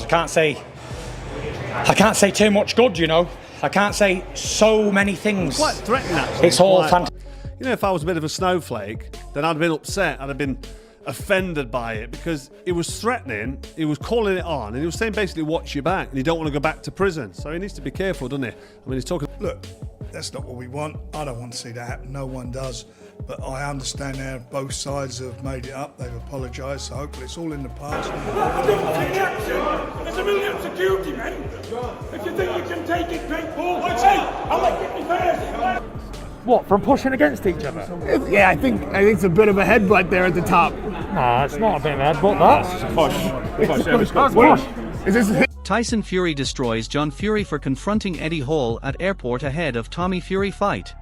I can't say too much good, you know. I can't say so many things. Quite threatening, actually. It's all fantastic. You know, if I was a bit of a snowflake, then I'd have been upset. I'd have been offended by it because it was threatening, he was calling it on, and he was saying basically watch your back and you don't want to go back to prison. So he needs to be careful, doesn't he? I mean, he's talking... Look, that's not what we want. I don't want to see that happen. No one does. But I understand now both sides have made it up. They've apologised, so hopefully it's all in the past. There's a million security men. If you think you can take it, great ball. I'll let you first. What, from pushing against each other? Yeah, I think it's a bit of a headbutt there at the top. Nah, it's not a bit of a headbutt, that's push. Is this Tyson Fury destroys John Fury for confronting Eddie Hall at airport ahead of Tommy Fury fight.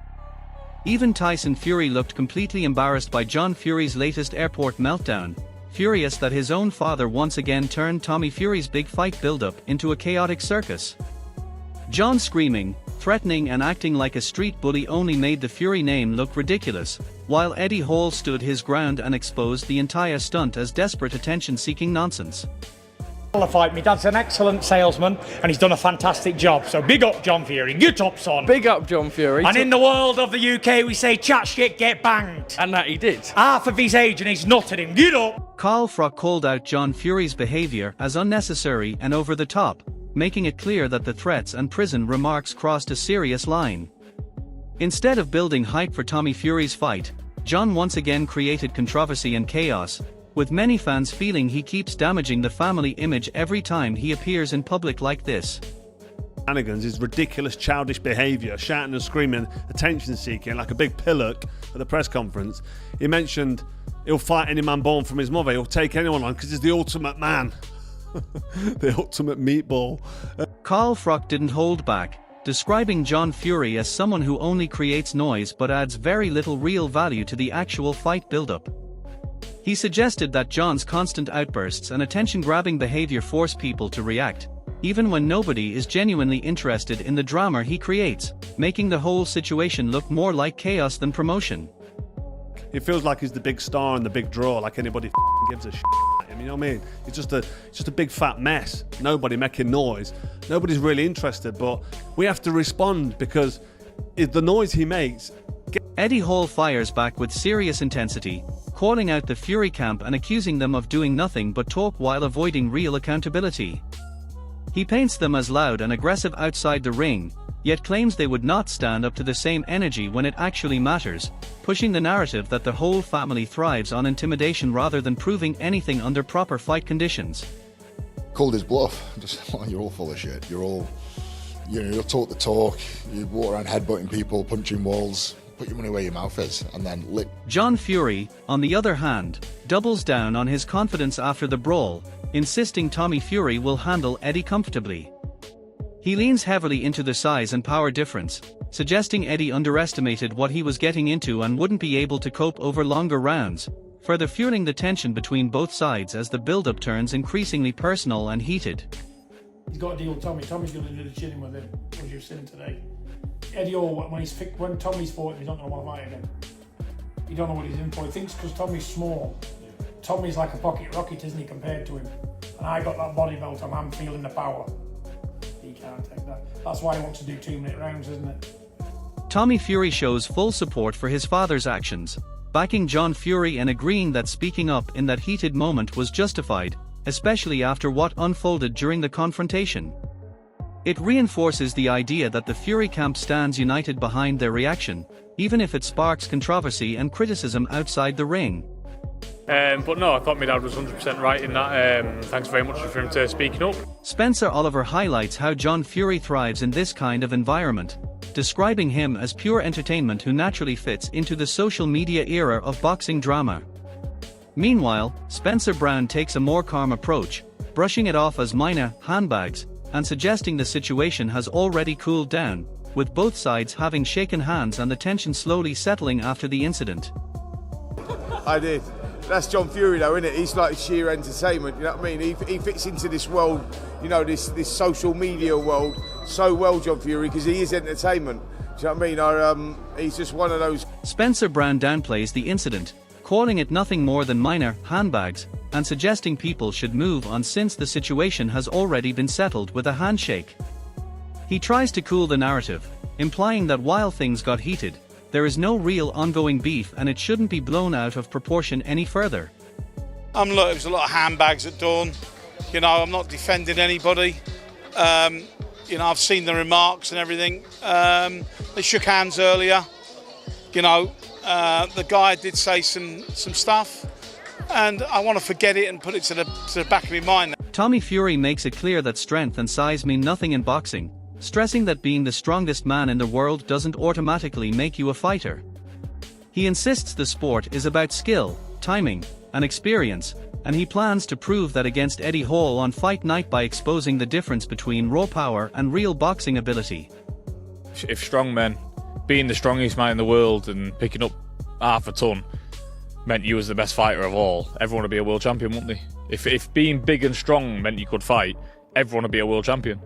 Even Tyson Fury looked completely embarrassed by John Fury's latest airport meltdown, furious that his own father once again turned Tommy Fury's big fight build-up into a chaotic circus. John screaming, threatening and acting like a street bully only made the Fury name look ridiculous, while Eddie Hall stood his ground and exposed the entire stunt as desperate attention-seeking nonsense. My dad's an excellent salesman and he's done a fantastic job, so big up John Fury, get up son. Big up John Fury. And in the world of the UK we say chat shit, get banged. And that he did. Half of his age and he's nutted him, get up. Carl Froch called out John Fury's behaviour as unnecessary and over the top, making it clear that the threats and prison remarks crossed a serious line. Instead of building hype for Tommy Fury's fight, John once again created controversy and chaos, with many fans feeling he keeps damaging the family image every time he appears in public like this. Shenanigans, his ridiculous childish behaviour, shouting and screaming, attention seeking like a big pillock at the press conference. He mentioned he'll fight any man born from his mother, he'll take anyone on because he's the ultimate man. The ultimate meatball. Carl Froch didn't hold back, describing John Fury as someone who only creates noise but adds very little real value to the actual fight build-up. He suggested that John's constant outbursts and attention-grabbing behavior force people to react, even when nobody is genuinely interested in the drama he creates, making the whole situation look more like chaos than promotion. It feels like he's the big star and the big draw, like anybody gives a shit at him, you know what I mean? It's just a big fat mess, nobody making noise, nobody's really interested, but we have to respond because the noise he makes... Eddie Hall fires back with serious intensity, calling out the Fury camp and accusing them of doing nothing but talk while avoiding real accountability. He paints them as loud and aggressive outside the ring, yet claims they would not stand up to the same energy when it actually matters, pushing the narrative that the whole family thrives on intimidation rather than proving anything under proper fight conditions. Called his bluff. Just, you're all full of shit. You'll talk the talk, you walk around headbutting people, punching walls, put your money where your mouth is, and then lick. John Fury, on the other hand, doubles down on his confidence after the brawl, insisting Tommy Fury will handle Eddie comfortably. He leans heavily into the size and power difference, suggesting Eddie underestimated what he was getting into and wouldn't be able to cope over longer rounds, further fueling the tension between both sides as the build-up turns increasingly personal and heated. He's got to deal with Tommy. Tommy's going to do the chilling with him, as you've seen today. Eddie Hall, when Tommy's fought, he's not going to want to fight again. You don't know what he's in for. He thinks because Tommy's small, Tommy's like a pocket rocket, isn't he, compared to him? And I got that body belt and I'm feeling the power. He can't take that. That's why he wants to do 2-minute rounds, isn't it? Tommy Fury shows full support for his father's actions, backing John Fury and agreeing that speaking up in that heated moment was justified, especially after what unfolded during the confrontation. It reinforces the idea that the Fury camp stands united behind their reaction, even if it sparks controversy and criticism outside the ring. But no, I thought my dad was 100% right in that. Thanks very much for him speaking up. Spencer Oliver highlights how John Fury thrives in this kind of environment, describing him as pure entertainment who naturally fits into the social media era of boxing drama. Meanwhile, Spencer Brown takes a more calm approach, brushing it off as minor handbags, and suggesting the situation has already cooled down, with both sides having shaken hands and the tension slowly settling after the incident. I did. That's John Fury though, isn't it? He's like sheer entertainment, you know what I mean? He fits into this world, you know, this social media world so well, John Fury, because he is entertainment. Do you know what I mean? He's just one of those... Spencer Brown downplays the incident, calling it nothing more than minor handbags, and suggesting people should move on since the situation has already been settled with a handshake. He tries to cool the narrative, implying that while things got heated, there is no real ongoing beef and it shouldn't be blown out of proportion any further. Look, it was a lot of handbags at dawn. I'm not defending anybody. I've seen the remarks and everything. They shook hands earlier. The guy did say some stuff, and I want to forget it and put it to the back of my mind. Tommy Fury makes it clear that strength and size mean nothing in boxing, stressing that being the strongest man in the world doesn't automatically make you a fighter. He insists the sport is about skill, timing, and experience, and he plans to prove that against Eddie Hall on fight night by exposing the difference between raw power and real boxing ability. If strong men, being the strongest man in the world and picking up half a ton meant you was the best fighter of all, everyone would be a world champion, wouldn't they? If being big and strong meant you could fight, everyone would be a world champion.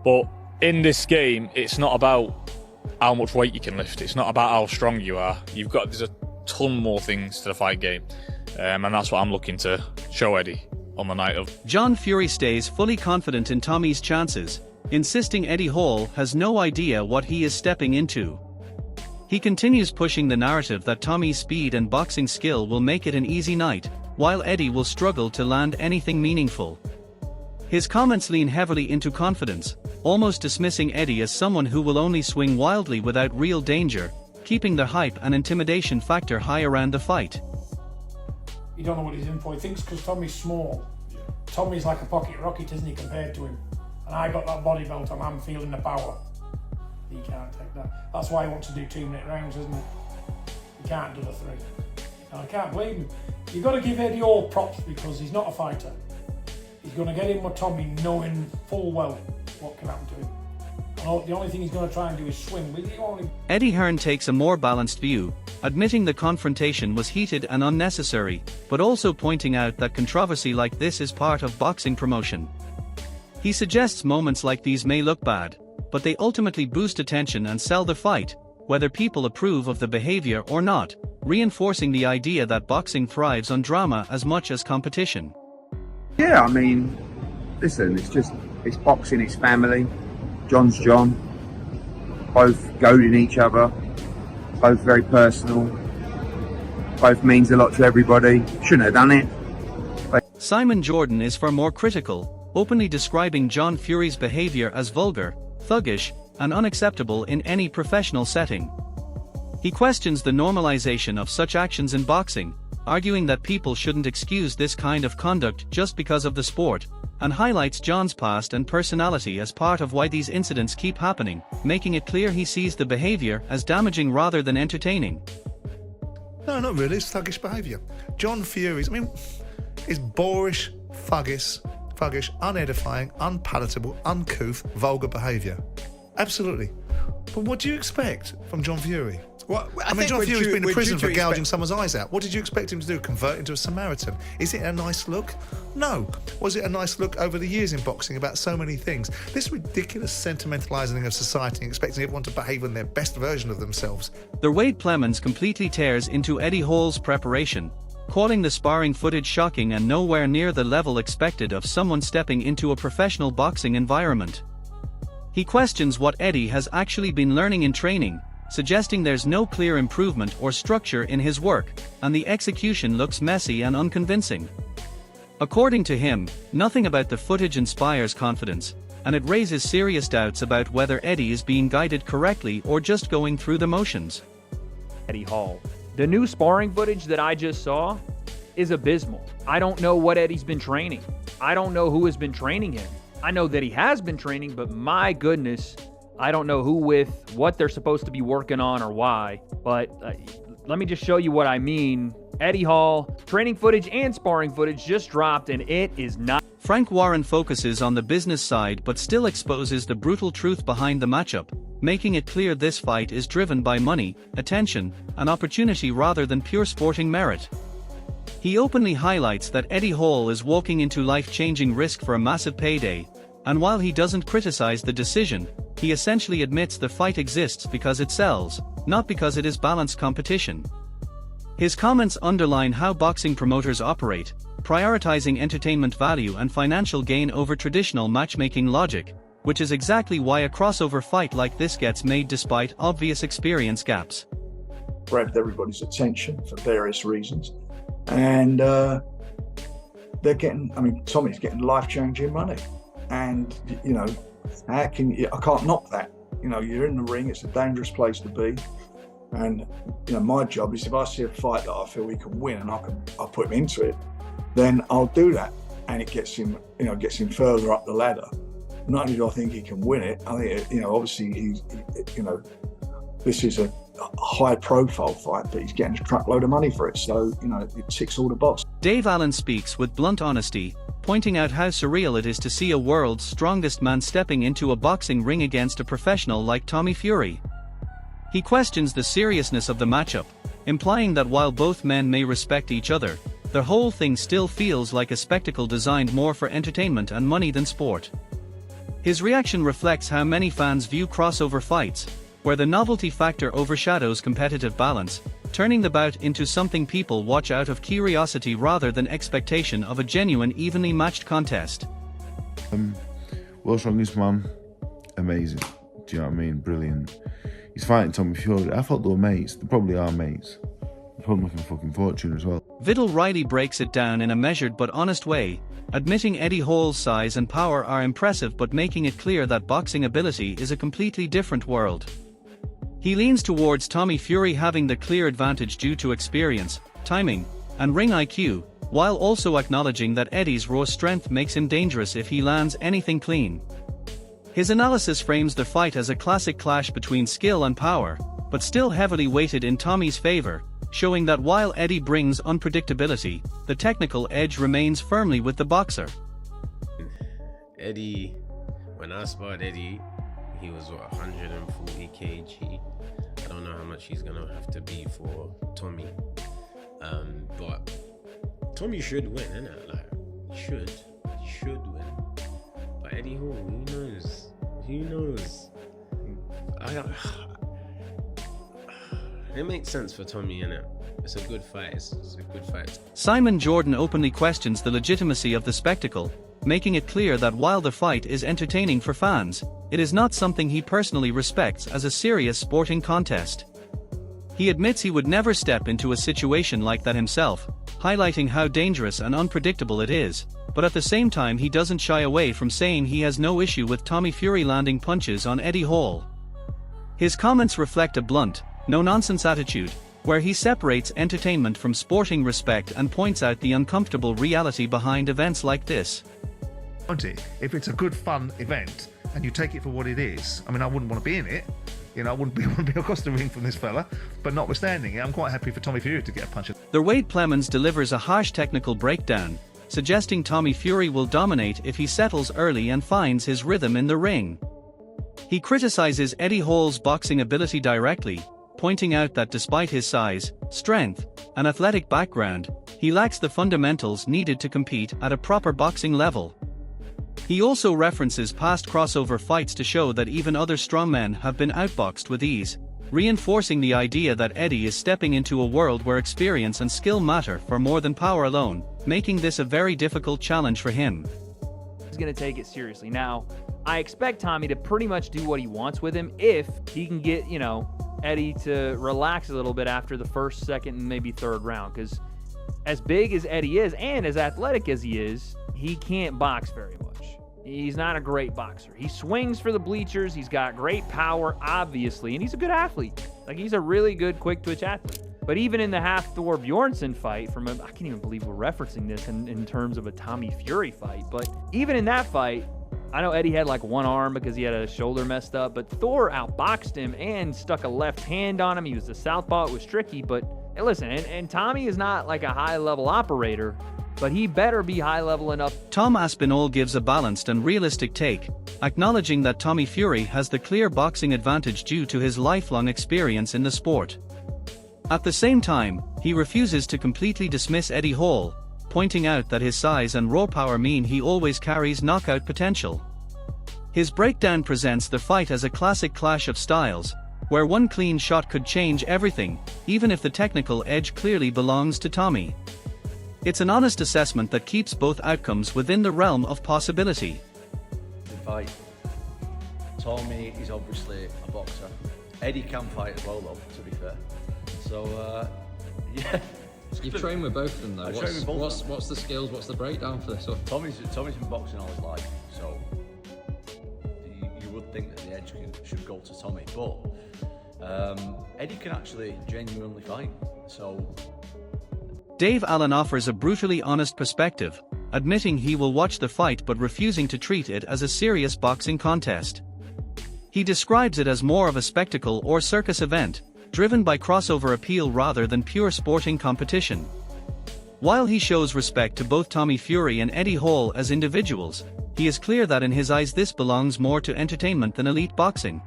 But in this game, it's not about how much weight you can lift. It's not about how strong you are. There's a ton more things to the fight game. And that's what I'm looking to show Eddie on the night of. John Fury stays fully confident in Tommy's chances, insisting Eddie Hall has no idea what he is stepping into. He continues pushing the narrative that Tommy's speed and boxing skill will make it an easy night, while Eddie will struggle to land anything meaningful. His comments lean heavily into confidence, almost dismissing Eddie as someone who will only swing wildly without real danger, keeping the hype and intimidation factor high around the fight. You don't know what he's in for. He thinks because Tommy's small, Tommy's like a pocket rocket, isn't he, compared to him? And I got that body belt on, I'm feeling the power. He can't take that. That's why he wants to do 2-minute rounds, isn't it? He can't do the 3. And I can't blame him. You've got to give Eddie all props because he's not a fighter. He's going to get in with Tommy knowing full well what can happen to him. And the only thing he's going to try and do is swing with you. Eddie Hearn takes a more balanced view, admitting the confrontation was heated and unnecessary, but also pointing out that controversy like this is part of boxing promotion. He suggests moments like these may look bad, but they ultimately boost attention and sell the fight, whether people approve of the behavior or not, reinforcing the idea that boxing thrives on drama as much as competition. Yeah, I mean, listen, it's boxing, it's family. John's John. Both goading each other. Both very personal. Both means a lot to everybody. Shouldn't have done it. Simon Jordan is far more critical, openly describing John Fury's behavior as vulgar, thuggish, and unacceptable in any professional setting. He questions the normalization of such actions in boxing, arguing that people shouldn't excuse this kind of conduct just because of the sport, and highlights John's past and personality as part of why these incidents keep happening, making it clear he sees the behavior as damaging rather than entertaining. No, not really. It's thuggish behaviour. John Fury's, is boorish, thuggish, unedifying, unpalatable, uncouth, vulgar behaviour. Absolutely. But what do you expect from John Fury? Well, John Fury's been in prison for gouging someone's eyes out. What did you expect him to do? Convert into a Samaritan? Is it a nice look? No. Was it a nice look over the years in boxing about so many things? This ridiculous sentimentalising of society and expecting everyone to behave in their best version of themselves. The Wade Plemons completely tears into Eddie Hall's preparation, calling the sparring footage shocking and nowhere near the level expected of someone stepping into a professional boxing environment. He questions what Eddie has actually been learning in training, suggesting there's no clear improvement or structure in his work, and the execution looks messy and unconvincing. According to him, nothing about the footage inspires confidence, and it raises serious doubts about whether Eddie is being guided correctly or just going through the motions. Eddie Hall. The new sparring footage that I just saw is abysmal. I don't know what Eddie's been training. I don't know who has been training him. I know that he has been training, but my goodness, I don't know who with, what they're supposed to be working on or why. But let me just show you what I mean. Eddie Hall, training footage and sparring footage just dropped, and it is not. Frank Warren focuses on the business side but still exposes the brutal truth behind the matchup, making it clear this fight is driven by money, attention, and opportunity rather than pure sporting merit. He openly highlights that Eddie Hall is walking into life-changing risk for a massive payday, and while he doesn't criticize the decision, he essentially admits the fight exists because it sells, not because it is balanced competition. His comments underline how boxing promoters operate, prioritizing entertainment value and financial gain over traditional matchmaking logic, which is exactly why a crossover fight like this gets made despite obvious experience gaps. Grabbed everybody's attention for various reasons, and they're getting, I mean, Tommy's getting life-changing money, and you know, how can you, I can't knock that. You know, you're in the ring, it's a dangerous place to be, and you know, my job is if I see a fight that I feel we can win and I'll put him into it, then I'll do that, and it gets him, you know, gets him further up the ladder. Not only do I think he can win it, I think, you know, obviously he you know, this is a high-profile fight, but he's getting a truckload of money for it, so you know, it ticks all the boxes. Dave Allen speaks with blunt honesty, pointing out how surreal it is to see a world's strongest man stepping into a boxing ring against a professional like Tommy Fury. He questions the seriousness of the matchup, implying that while both men may respect each other, the whole thing still feels like a spectacle designed more for entertainment and money than sport. His reaction reflects how many fans view crossover fights, where the novelty factor overshadows competitive balance, turning the bout into something people watch out of curiosity rather than expectation of a genuine evenly matched contest. World's Strongest Man, amazing. Do you know what I mean? Brilliant. He's fighting Tommy Fury. I thought they were mates. They probably are mates. They're probably making fucking fortune as well. Vidal Riley breaks it down in a measured but honest way, admitting Eddie Hall's size and power are impressive but making it clear that boxing ability is a completely different world. He leans towards Tommy Fury having the clear advantage due to experience, timing, and ring IQ, while also acknowledging that Eddie's raw strength makes him dangerous if he lands anything clean. His analysis frames the fight as a classic clash between skill and power, but still heavily weighted in Tommy's favor, showing that while Eddie brings unpredictability, the technical edge remains firmly with the boxer. Eddie, when I sparred Eddie, he was 140 kg. I don't know how much he's gonna have to be for Tommy, but Tommy should win, innit? Like, he should win. But Eddie Hall, who knows? It makes sense for Tommy, innit? It's a good fight. It's a good fight. Simon Jordan openly questions the legitimacy of the spectacle, making it clear that while the fight is entertaining for fans, it is not something he personally respects as a serious sporting contest. He admits he would never step into a situation like that himself, highlighting how dangerous and unpredictable it is, but at the same time he doesn't shy away from saying he has no issue with Tommy Fury landing punches on Eddie Hall. His comments reflect a blunt, no-nonsense attitude, where he separates entertainment from sporting respect and points out the uncomfortable reality behind events like this. If it's a good fun event and you take it for what it is, I mean, I wouldn't want to be in it. You know, I wouldn't want to be across the ring from this fella, but notwithstanding it, I'm quite happy for Tommy Fury to get a punch. The Wade Plemons delivers a harsh technical breakdown, suggesting Tommy Fury will dominate if he settles early and finds his rhythm in the ring. He criticizes Eddie Hall's boxing ability directly, pointing out that despite his size, strength, and athletic background, he lacks the fundamentals needed to compete at a proper boxing level. He also references past crossover fights to show that even other strongmen have been outboxed with ease, reinforcing the idea that Eddie is stepping into a world where experience and skill matter for more than power alone, making this a very difficult challenge for him. He's going to take it seriously. Now, I expect Tommy to pretty much do what he wants with him if he can get, you know, Eddie to relax a little bit after the first, second, and maybe third round, because as big as Eddie is and as athletic as he is, he can't box very much. He's not a great boxer. He swings for the bleachers. He's got great power, obviously, and he's a good athlete. Like, he's a really good quick-twitch athlete. But even in the Hafthor Bjornsson fight, I can't even believe we're referencing this in terms of a Tommy Fury fight, but even in that fight, I know Eddie had like one arm because he had a shoulder messed up, but Thor outboxed him and stuck a left hand on him. He was a southpaw. It was tricky, but hey, listen, and Tommy is not like a high-level operator, but he better be high-level enough. Tom Aspinall gives a balanced and realistic take, acknowledging that Tommy Fury has the clear boxing advantage due to his lifelong experience in the sport. At the same time, he refuses to completely dismiss Eddie Hall, pointing out that his size and raw power mean he always carries knockout potential. His breakdown presents the fight as a classic clash of styles, where one clean shot could change everything, even if the technical edge clearly belongs to Tommy. It's an honest assessment that keeps both outcomes within the realm of possibility. The fight. Tommy is obviously a boxer. Eddie can fight as well, though, to be fair. So, yeah. You've trained with both of them, though. I've trained with both of them. What's the skills, what's the breakdown for this one? Tommy's been boxing all his life, so you would think that the edge should go to Tommy, but Eddie can actually genuinely fight, so... Dave Allen offers a brutally honest perspective, admitting he will watch the fight but refusing to treat it as a serious boxing contest. He describes it as more of a spectacle or circus event, driven by crossover appeal rather than pure sporting competition. While he shows respect to both Tommy Fury and Eddie Hall as individuals, he is clear that in his eyes this belongs more to entertainment than elite boxing.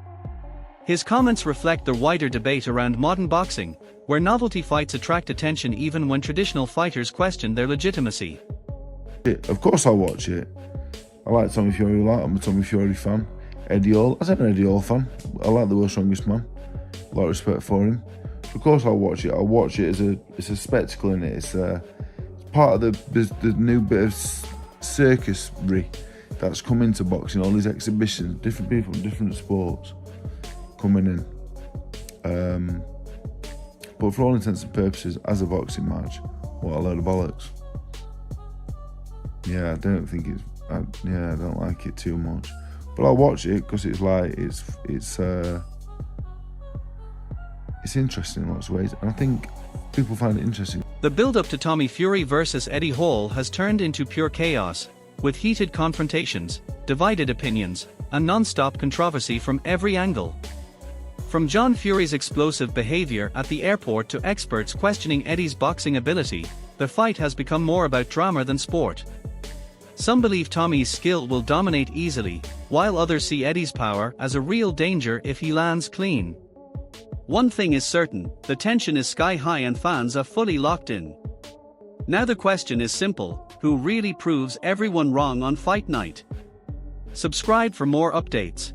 His comments reflect the wider debate around modern boxing, where novelty fights attract attention even when traditional fighters question their legitimacy. Of course I'll watch it. I like Tommy Fury a lot, I'm a Tommy Fury fan. Eddie Hall, I'm an Eddie Hall fan. I like the world's strongest man. A lot of respect for him. Of course I'll watch it. I'll watch it as it's a spectacle in it. It's part of the new bit of circusry that's come into boxing, all these exhibitions, different people from different sports coming in. But for all intents and purposes, as a boxing match, what a load of bollocks. Yeah, I don't think I don't like it too much. But I'll watch it because it's like, it's interesting in lots of ways, and I think people find it interesting. The build-up to Tommy Fury versus Eddie Hall has turned into pure chaos, with heated confrontations, divided opinions, and non-stop controversy from every angle. From John Fury's explosive behavior at the airport to experts questioning Eddie's boxing ability, the fight has become more about drama than sport. Some believe Tommy's skill will dominate easily, while others see Eddie's power as a real danger if he lands clean. One thing is certain, the tension is sky high and fans are fully locked in. Now the question is simple, who really proves everyone wrong on fight night? Subscribe for more updates.